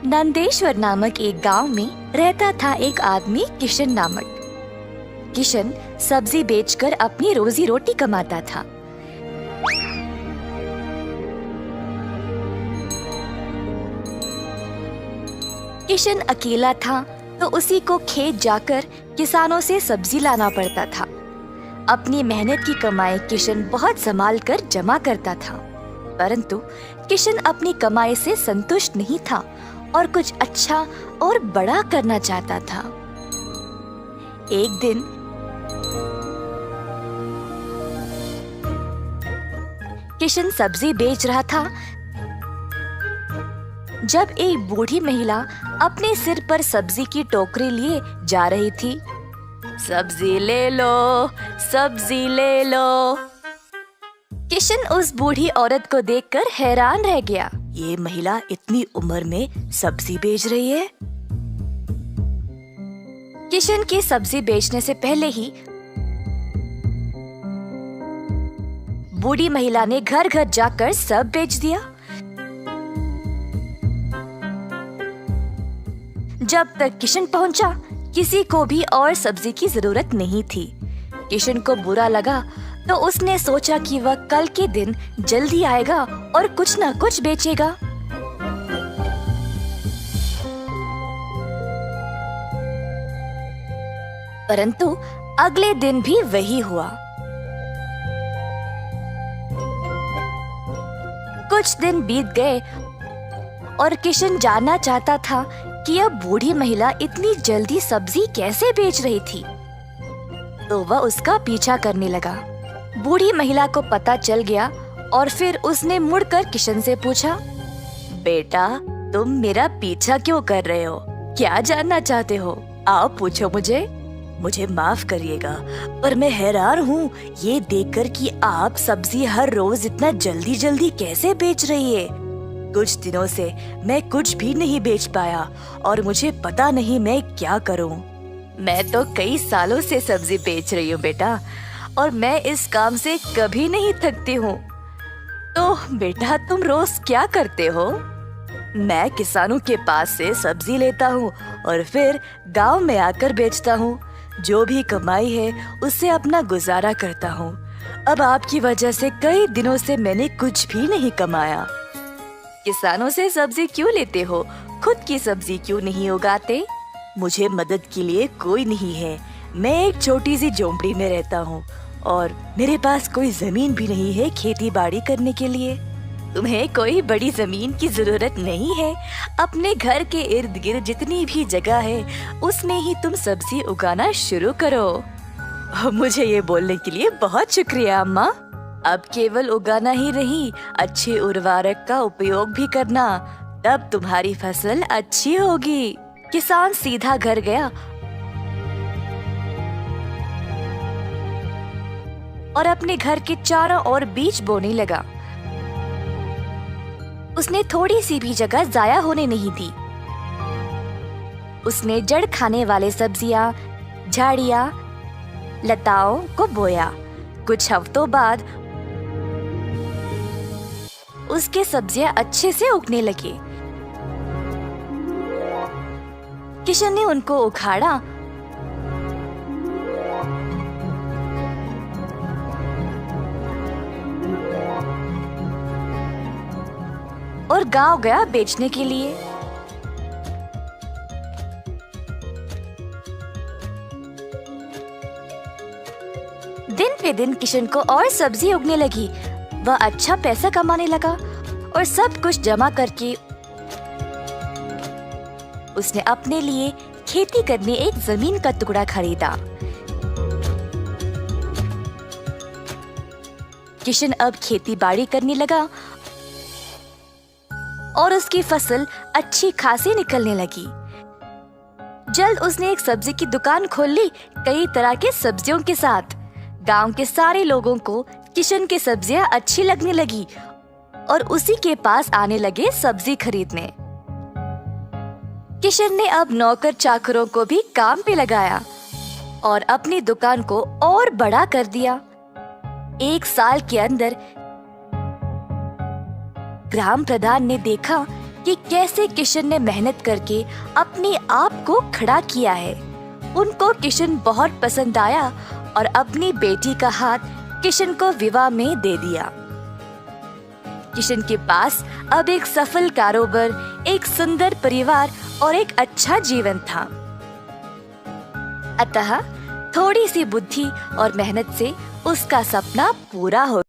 नंदेश्वर नामक एक गांव में रहता था एक आदमी किशन नामक। किशन सब्जी बेचकर अपनी रोजी रोटी कमाता था। किशन अकेला था तो उसी को खेत जाकर किसानों से सब्जी लाना पड़ता था। अपनी मेहनत की कमाई किशन बहुत संभाल कर जमा करता था, परंतु किशन अपनी कमाई से संतुष्ट नहीं था और कुछ अच्छा और बड़ा करना चाहता था। एक दिन किशन सब्जी बेच रहा था जब एक बूढ़ी महिला अपने सिर पर सब्जी की टोकरी लिए जा रही थी। सब्जी ले लो, सब्जी ले लो। किशन उस बूढ़ी औरत को देखकर हैरान रह गया। ये महिला इतनी उम्र में सब्जी बेच रही है। किशन की सब्जी बेचने से पहले ही बूढ़ी महिला ने घर घर जाकर सब बेच दिया। जब तक किशन पहुंचा, किसी को भी और सब्जी की जरूरत नहीं थी। किशन को बुरा लगा तो उसने सोचा कि वह कल के दिन जल्दी आएगा और कुछ न कुछ बेचेगा। परंतु अगले दिन भी वही हुआ। कुछ दिन बीत गए और किशन जानना चाहता था कि यह बूढ़ी महिला इतनी जल्दी सब्जी कैसे बेच रही थी, तो वह उसका पीछा करने लगा। बूढ़ी महिला को पता चल गया और फिर उसने मुड़कर किशन से पूछा, बेटा, तुम मेरा पीछा क्यों कर रहे हो? क्या जानना चाहते हो? आओ पूछो मुझे माफ करिएगा, पर मैं हैरान हूँ ये देखकर कि आप सब्जी हर रोज इतना जल्दी जल्दी कैसे बेच रही है। कुछ दिनों से मैं कुछ भी नहीं बेच पाया और मुझे पता नहीं मैं क्या करूं। मैं तो कई सालों से सब्जी बेच रही हूँ बेटा, और मैं इस काम से कभी नहीं थकती हूँ। तो बेटा, तुम रोज क्या करते हो? मैं किसानों के पास से सब्जी लेता हूँ और फिर गांव में आकर बेचता हूँ। जो भी कमाई है उससे अपना गुजारा करता हूँ। अब आपकी वजह से कई दिनों से मैंने कुछ भी नहीं कमाया। किसानों से सब्जी क्यों लेते हो? खुद की सब्जी क्यों नहीं उगाते? मुझे मदद के लिए कोई नहीं है। मैं एक छोटी सी झोंपड़ी में रहता हूँ और मेरे पास कोई जमीन भी नहीं है खेती बाड़ी करने के लिए। तुम्हें कोई बड़ी जमीन की जरूरत नहीं है। अपने घर के इर्द गिर्द जितनी भी जगह है उसमें ही तुम सब्जी उगाना शुरू करो। मुझे ये बोलने के लिए बहुत शुक्रिया अम्मा। अब केवल उगाना ही नहीं, अच्छे उर्वरक का उपयोग भी करना, तब तुम्हारी फसल अच्छी होगी। किसान सीधा घर गया और अपने घर के चारों ओर बीज बोने लगा। उसने थोड़ी सी भी जगह जाया होने नहीं दी। उसने जड़ खाने वाले सब्जियां, झाड़ियां, लताओं को बोया। कुछ हफ्तों बाद उसके सब्जियां अच्छे से उगने लगी। किशन ने उनको उखाड़ा और गांव गया बेचने के लिए। दिन पे दिन किशन को और सब्जी उगने लगी। वह अच्छा पैसा कमाने लगा और सब कुछ जमा करके उसने अपने लिए खेती करने एक जमीन का टुकड़ा खरीदा। किशन अब खेती बाड़ी करने लगा और उसकी फसल अच्छी खासी निकलने लगी। जल्द उसने एक सब्जी की दुकान खोल ली, कई तरह के सब्जियों के साथ। गांव के सारे लोगों को किशन की सब्जियां अच्छी लगने लगी और उसी के पास आने लगे सब्जी खरीदने। किशन ने अब नौकर चाकरों को भी काम पे लगाया और अपनी दुकान को और बड़ा कर दिया। एक साल के अंदर ग्राम प्रधान ने देखा कि कि कैसे किशन ने मेहनत करके अपने आप को खड़ा किया है। उनको किशन बहुत पसंद आया और अपनी बेटी का हाथ किशन को विवाह में दे दिया। किशन के पास अब एक सफल कारोबार, एक सुंदर परिवार और एक अच्छा जीवन था। अतः थोड़ी सी बुद्धि और मेहनत से उसका सपना पूरा हो